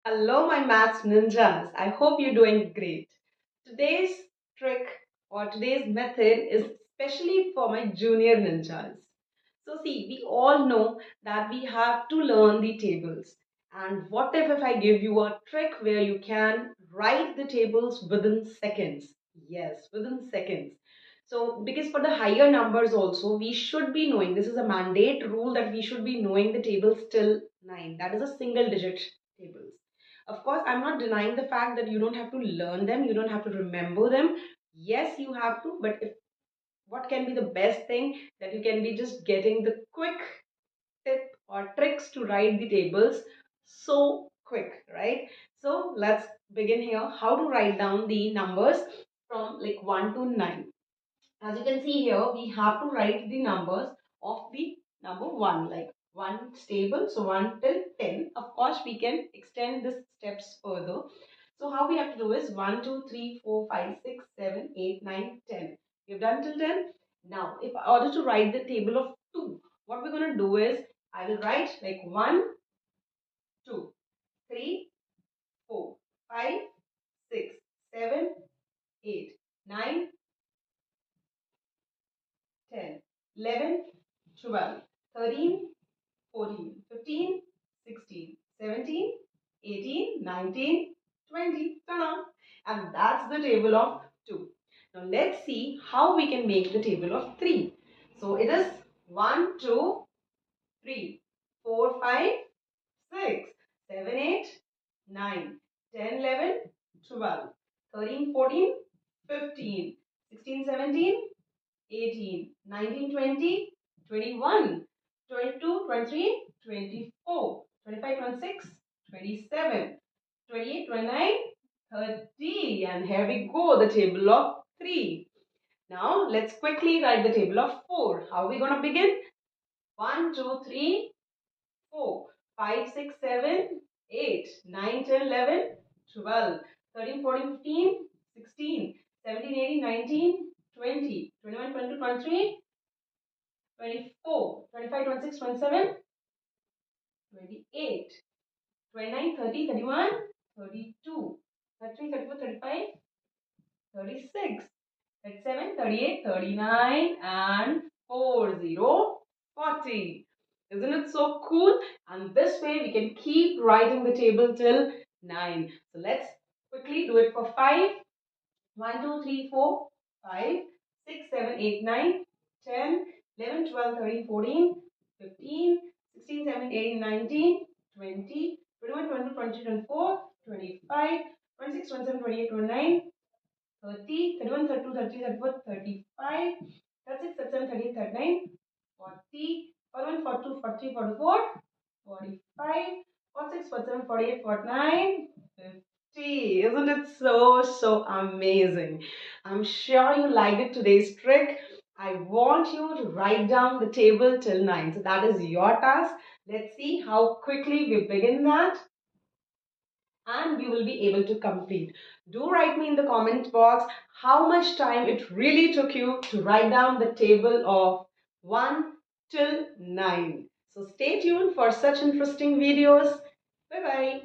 Hello, my maths ninjas. I hope you're doing great. Today's trick or today's method is especially for my junior ninjas. So, see, we all know that we have to learn the tables. And what if I give you a trick where you can write the tables within seconds? Yes, within seconds. So, because for the higher numbers also, we should be knowing this is a mandate rule that we should be knowing the tables till 9. That is a single digit tables. Of course, I'm not denying the fact that you don't have to learn them, you don't have to remember them. Yes, you have to, but if what can be the best thing that you can be just getting the quick tip or tricks to write the tables so quick, right? So let's begin here. How to write down the numbers from like 1 to 9. As you can see here, we have to write the numbers of the number 1, like 1 stable, so 1 till 10. Of course, we can extend this steps further. So how we have to do is 1, 2, 3, 4, 5, 6, 7, 8, 9, 10. We've done till 10. Now, if in order to write the table of 2, what we're going to do is, I will write like 1, 2, 3, 4, 5, 6, 7, 8, 9, 10, 11, 12, 13, 14, 15, 16, 17, 18, 19, 20. Ta-da! And that's the table of 2. Now let's see how we can make the table of 3. So it is 1, 2, 3, 4, 5, 6, 7, 8, 9, 10, 11, 12, 13, 14, 15, 16, 17, 18, 19, 20, 21, 22, 23, 24, 25, 26, 27, 28, 29, 30. And here we go, the table of 3. Now let's quickly write the table of 4. How are we going to begin? 1, 2, 3, 4, 5, 6, 7, 8, 9, 10, 11, 12, 13, 14, 15, 16, 17, 18, 19, 20, 21, 22, 23, 24, 25, 26, 27, 28, 29, 30, 31, 32, 33, 34, 35, 36, 37, 38, 39, and 40, 40. Isn't it so cool? And this way we can keep writing the table till 9. So let's quickly do it for 5. 1, 2, 3, 4, 5, 6, 7, 8, 9, 10, 11, 12, 13, 14, 15, 16, 17, 18, 19, 20, 21, 22, 23, 24, 25, 26, 27, 28, 29, 30, 31, 32, 33, 34, 35, 36, 37, 38, 39, 40, 41, 42, 43, 44, 45, 46, 47, 48, 49, 50. Isn't it so amazing? I'm sure you liked it today's trick. I want you to write down the table till 9. So that is your task. Let's see how quickly we begin that and we will be able to complete. Do write me in the comment box how much time it really took you to write down the table of 1 till 9. So stay tuned for such interesting videos. Bye bye.